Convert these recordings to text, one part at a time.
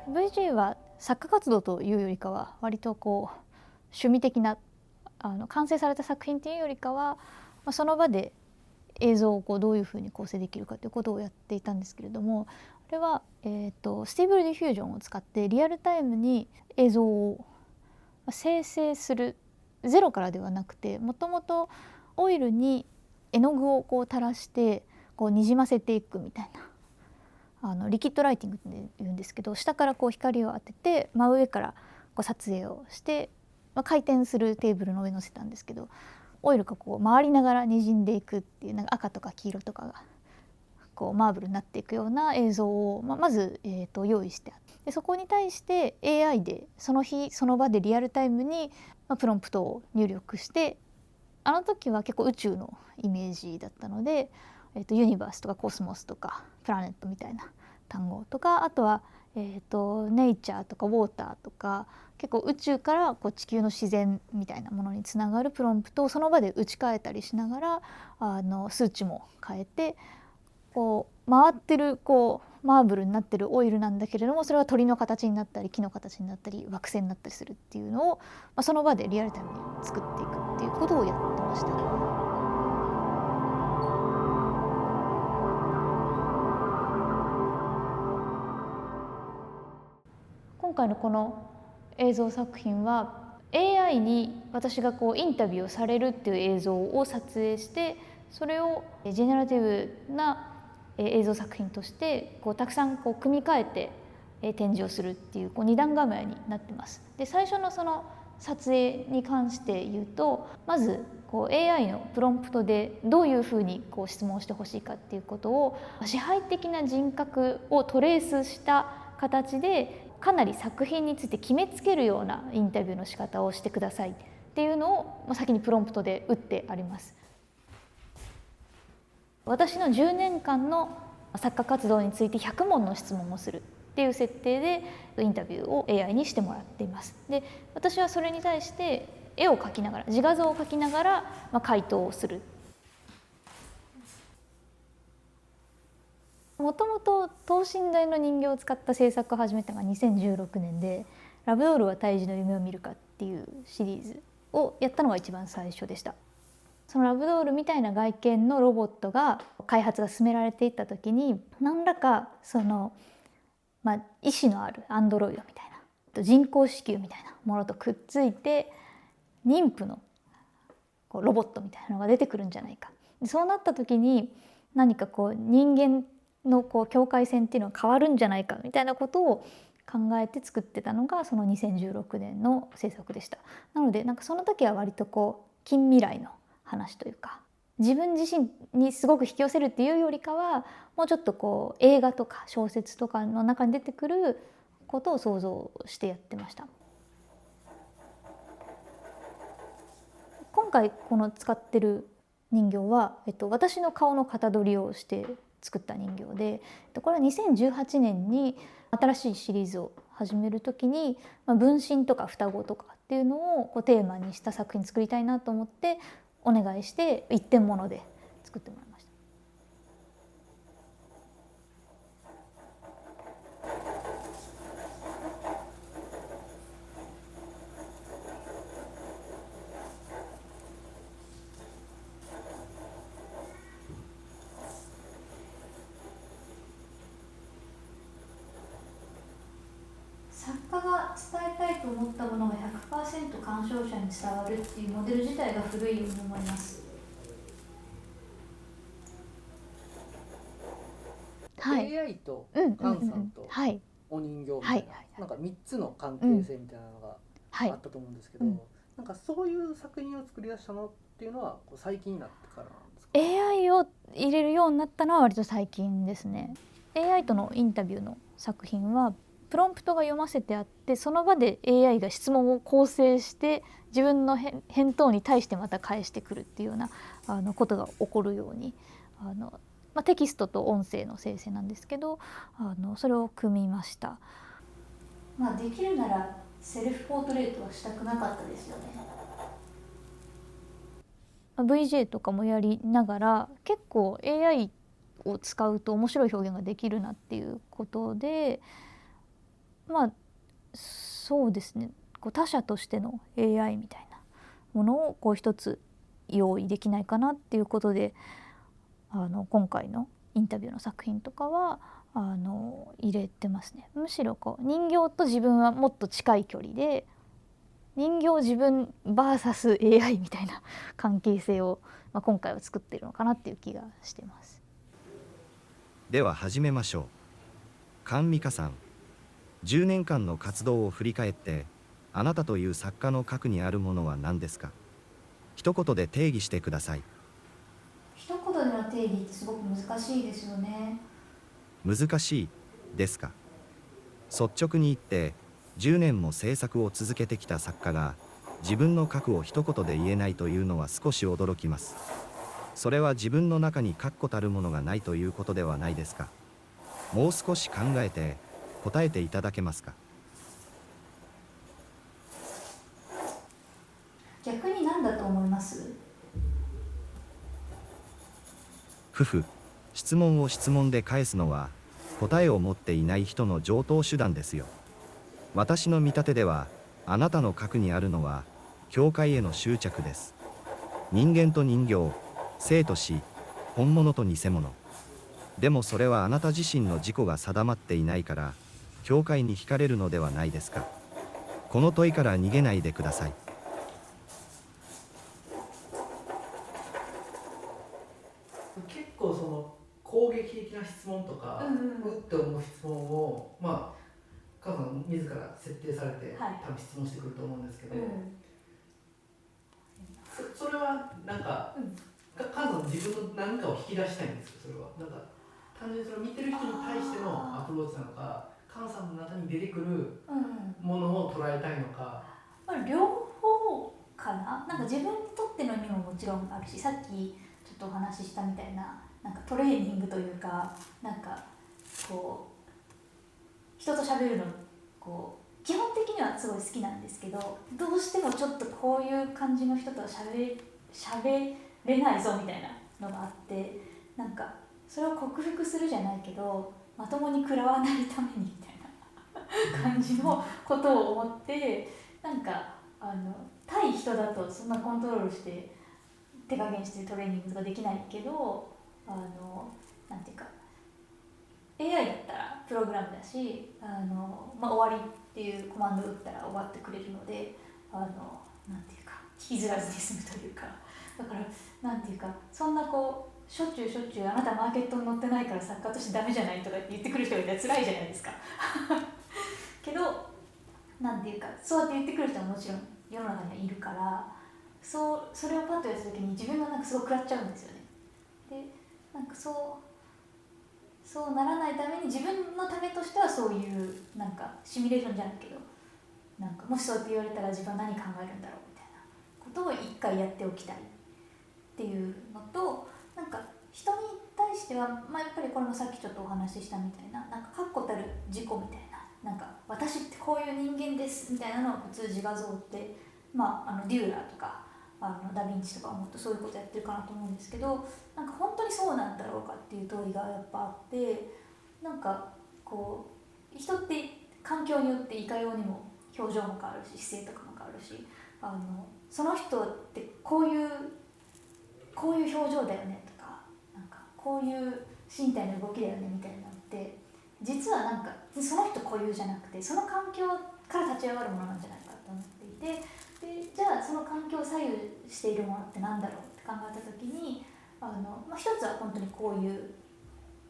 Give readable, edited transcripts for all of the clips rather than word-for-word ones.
VJ は作家活動というよりかは割と趣味的な完成された作品というよりかは、その場で映像をどういうふうに構成できるかということをやっていたんですけれども、あれは、ステーブルディフュージョンを使ってリアルタイムに映像を生成する、ゼロからではなくて、もともとオイルに絵の具を垂らしてにじませていくみたいな、リキッドライティングって言うんですけど、下から光を当てて真上から撮影をして、回転するテーブルの上に乗せたんですけど、オイルが回りながらにじんでいくっていう、赤とか黄色とかがマーブルになっていくような映像を、まず、用意してあって、そこに対して AI でその日その場でリアルタイムに、プロンプトを入力して、あの時は結構宇宙のイメージだったので、ユニバースとかコスモスとかプラネットみたいな単語とか、あとは、ネイチャーとかウォーターとか、結構宇宙から地球の自然みたいなものにつながるプロンプトをその場で打ち替えたりしながら、数値も変えて、回ってるマーブルになってるオイルなんだけれども、それは鳥の形になったり木の形になったり惑星になったりするっていうのを、その場でリアルタイムに作っていくっていうことをやってました。今回のこの映像作品は AI に私がインタビューをされるっていう映像を撮影して、それをジェネラティブな映像作品としてたくさん組み替えて展示をするっていう2段構えになってます。で、最初のその撮影に関して言うと、まずAI のプロンプトでどういうふうに質問してほしいかっていうことを、支配的な人格をトレースした形でかなり作品について決めつけるようなインタビューの仕方をしてくださいっていうのを先にプロンプトで打ってあります。私の10年間の作家活動について100問の質問をするっていう設定でインタビューを AI にしてもらっています。で、私はそれに対して絵を描きながら、自画像を描きながら、回答をする。もともと等身大の人形を使った制作を始めたのが2016年で、ラブドールは胎児の夢を見るかっていうシリーズをやったのが一番最初でした。そのラブドールみたいな外見のロボットが開発が進められていった時に、何らか意思のあるアンドロイドみたいな、人工子宮みたいなものとくっついて妊婦のロボットみたいなのが出てくるんじゃないか。そうなった時に何か人間の境界線っていうのが変わるんじゃないかみたいなことを考えて作ってたのがその2016年の制作でした。なのでその時は割と近未来の話というか、自分自身にすごく引き寄せるっていうよりかは、もうちょっと映画とか小説とかの中に出てくることを想像してやってました。今回使ってる人形は、私の顔の型取りをして作った人形で、これは2018年に新しいシリーズを始める時に、分身とか双子とかっていうのをテーマにした作品作りたいなと思ってお願いして一点物で作ってもらいました。作家が伝えたいと思ったものが 100% 鑑賞者に伝わるっていうモデル自体が古いように思います。はい、AI と菅さんとお人形みたいな、3つの関係性みたいなのがあったと思うんですけど、そういう作品を作り出したのっていうのは最近になってからなんですか？ AI を入れるようになったのは割と最近ですね。 AI とのインタビューの作品はプロンプトが読ませてあって、その場で AI が質問を構成して自分の返答に対してまた返してくるっていうようなことが起こるように、テキストと音声の生成なんですけど、それを組みました。できるならセルフポートレートはしたくなかったですよね。VJ とかもやりながら、結構 AI を使うと面白い表現ができるなっていうことで、まあそうですね、こう他者としての AI みたいなものをこう一つ用意できないかなっていうことで、今回のインタビューの作品とかは入れてますね。むしろこう人形と自分はもっと近い距離で、人形自分 VS AI みたいな関係性を、今回は作ってるのかなっていう気がしてます。では始めましょう。菅美香さん、10年間の活動を振り返って、あなたという作家の核にあるものは何ですか？一言で定義してください。一言での定義ってすごく難しいですよね。難しいですか？率直に言って、10年も制作を続けてきた作家が自分の核を一言で言えないというのは少し驚きます。それは自分の中に確固たるものがないということではないですか？もう少し考えて答えていただけますか？逆に何だと思います？質問を質問で返すのは答えを持っていない人の常套手段ですよ。私の見立てでは、あなたの核にあるのは境界への執着です。人間と人形、生と死、本物と偽物。でもそれはあなた自身の自己が定まっていないから境界に惹かれるのではないですか？この問いから逃げないでください。結構その攻撃的な質問とか、って思う質問を菅さん自ら設定されて、多分質問してくると思うんですけど、それはなんか、菅さん自分の何かを引き出したいんですか？それはなんか単純にそれを見てる人に対してのアプローチなのか、菅さんの中に出てくるものを捉えたいのか、両方かな。なんか自分にとっての意味ももちろんあるし、さっきちょっとお話ししたみたいな、なんかトレーニングというか、なんかこう人と喋るのこう基本的にはすごい好きなんですけど、どうしてもちょっとこういう感じの人とは喋れないぞみたいなのがあって、なんかそれを克服するじゃないけど、まともに食らわないためにみたいな感じのことを思って、なんか対人だとそんなコントロールして手加減してトレーニングができないけど、なんていうか AI だったらプログラムだし、終わりっていうコマンドを打ったら終わってくれるので、なんていうか引きずらずに済むというか、だからなんていうか、そんなこうしょっちゅうあなたマーケットに乗ってないから作家としてダメじゃないとか言ってくる人がいたら辛いじゃないですかけどなんていうか、そうやって言ってくる人はもちろん世の中にはいるから、それをパッとやった時に自分がなんかすごい食らっちゃうんですよね。でなんかそうならないために、自分のためとしてはそういうなんかシミュレーションじゃないけど、なんかもしそうやって言われたら自分は何考えるんだろうみたいなことを一回やっておきたいっていうのと、なんか人に対しては、やっぱりこれもさっきちょっとお話ししたみたいな、なんか確固たる自己みたいな、なんか私ってこういう人間ですみたいなのを普通自画像って、デューラーとかダヴィンチとかはもっとそういうことやってるかなと思うんですけど、なんか本当にそうなんだろうかっていう問いがやっぱあって、なんかこう人って環境によっていかようにも表情も変わるし、姿勢とかも変わるし、その人ってこういう表情だよねとか、なんかこういう身体の動きだよねみたいなのって、実はなんかその人固有じゃなくて、その環境から立ち上がるものなんじゃないかと思っていて、でじゃあその環境を左右しているものってなんだろうって考えた時に、一つは本当にこういう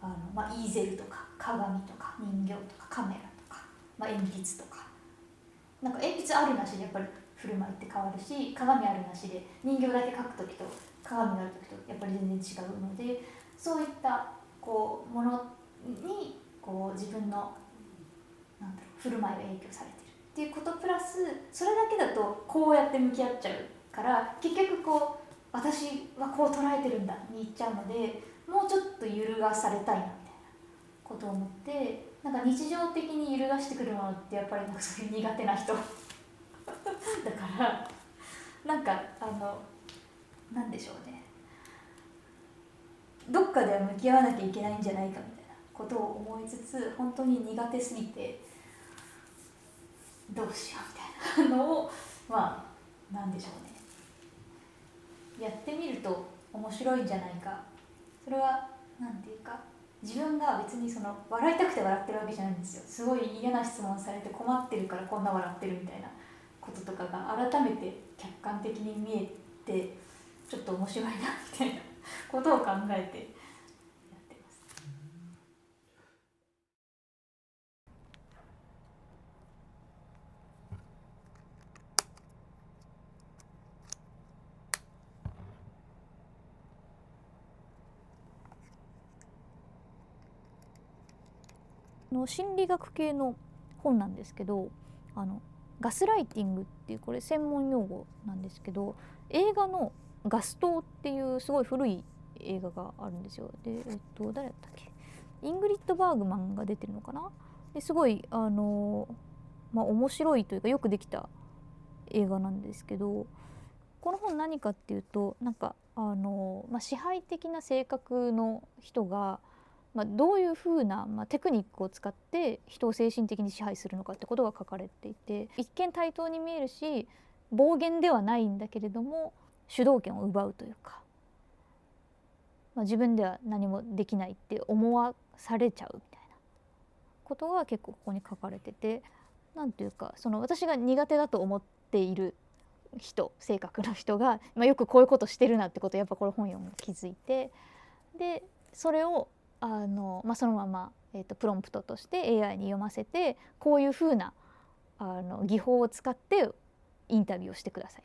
イーゼルとか鏡とか人形とかカメラとか、鉛筆とか、なんか鉛筆あるなしでやっぱり振る舞いって変わるし、鏡あるなしで人形だけ描く時と鏡がある時とやっぱり全然違うので、そういったこうものにこう自分の振る舞いが影響されてるっていうことプラス、それだけだとこうやって向き合っちゃうから結局こう私はこう捉えてるんだにいっちゃうので、もうちょっと揺るがされたいなみたいなことを思って、なんか日常的に揺るがしてくるものってやっぱりなんかそういう苦手な人だからなんかなんでしょうね、どっかでは向き合わなきゃいけないんじゃないかみたいなことを思いつつ、本当に苦手すぎてどうしようみたいなのをなんでしょうね、やってみると面白いんじゃないか。それはなんていうか、自分が別に笑いたくて笑ってるわけじゃないんですよ。すごい嫌な質問されて困ってるからこんな笑ってるみたいなこととかが改めて客観的に見えて、ちょっと面白いなみたいなことを考えてやってます。心理学系の本なんですけど、ガスライティングっていう、これ専門用語なんですけど、映画のガストっていうすごい古い映画があるんですよ。で、誰だったっけ、イングリッド・バーグマンが出てるのかな。ですごい面白いというかよくできた映画なんですけど、この本何かっていうと、支配的な性格の人がどういうふうな、テクニックを使って人を精神的に支配するのかってことが書かれていて、一見対等に見えるし暴言ではないんだけれども主導権を奪うというか、自分では何もできないって思わされちゃうみたいなことが結構ここに書かれてて、なんていうか、私が苦手だと思っている性格の人が、よくこういうことしてるなってことをやっぱこれ本読む気づいて、でそれをそのまま、プロンプトとして AI に読ませて、こういうふうな技法を使ってインタビューをしてください。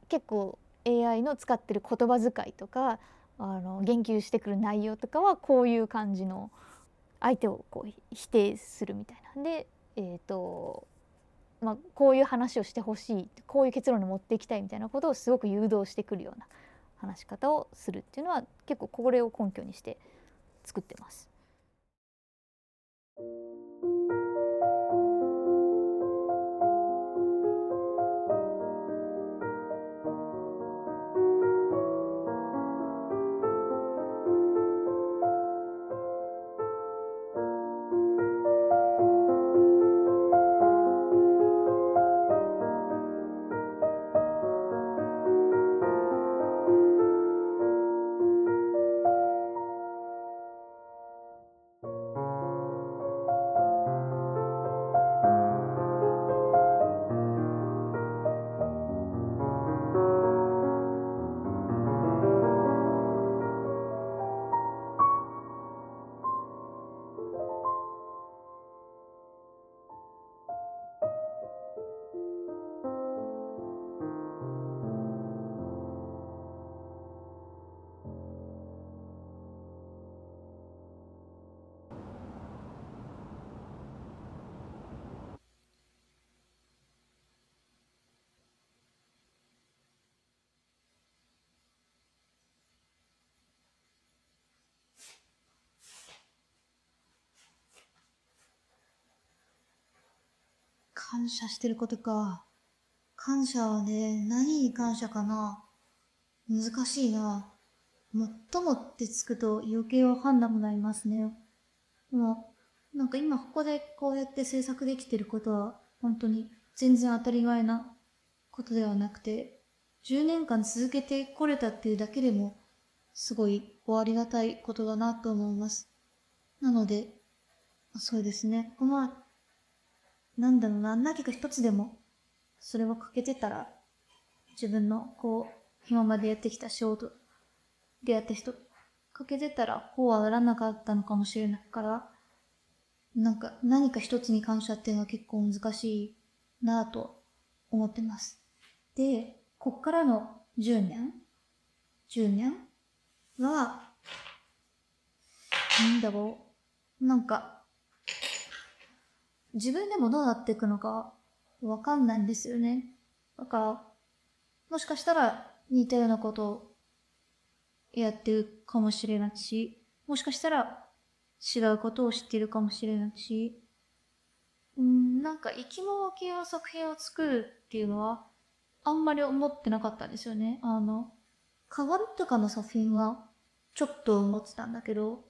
結構 AI の使ってる言葉遣いとか言及してくる内容とかはこういう感じの、相手をこう否定するみたいなで、こういう話をしてほしい、こういう結論に持っていきたいみたいなことをすごく誘導してくるような話し方をするっていうのは、結構これを根拠にして作ってます。感謝してることか。感謝はね、何に感謝かな。難しいな。最もってつくと余計わかんなくなりますね。もう、なんか今ここでこうやって制作できてることは、本当に全然当たり前なことではなくて、10年間続けてこれたっていうだけでも、すごいありがたいことだなと思います。なので、そうですね。なんだろうな、何か一つでも、それを欠けてたら、自分の今までやってきた仕事、出会った人、欠けてたら、こうはならなかったのかもしれないから、何か一つに感謝っていうのは結構難しいなぁと思ってます。で、こっからの10年は、なんだろう、自分でもどうなっていくのかわかんないんですよね。だから、もしかしたら似たようなことをやってるかもしれないし、もしかしたら違うことを知ってるかもしれないし、生き物系の作品を作るっていうのはあんまり思ってなかったんですよね。変わるとかの作品はちょっと思ってたんだけど、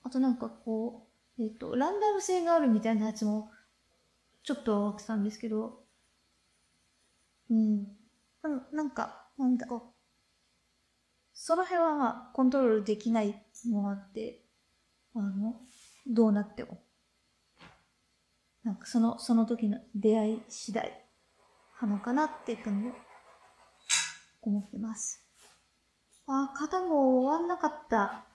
あとランダム性があるみたいなやつもちょっと起きたんですけど、なんだろう。その辺はコントロールできないのがあって、どうなっても。なんかその時の出会い次第なのかなっていうふうに思ってます。あ、肩も終わんなかった。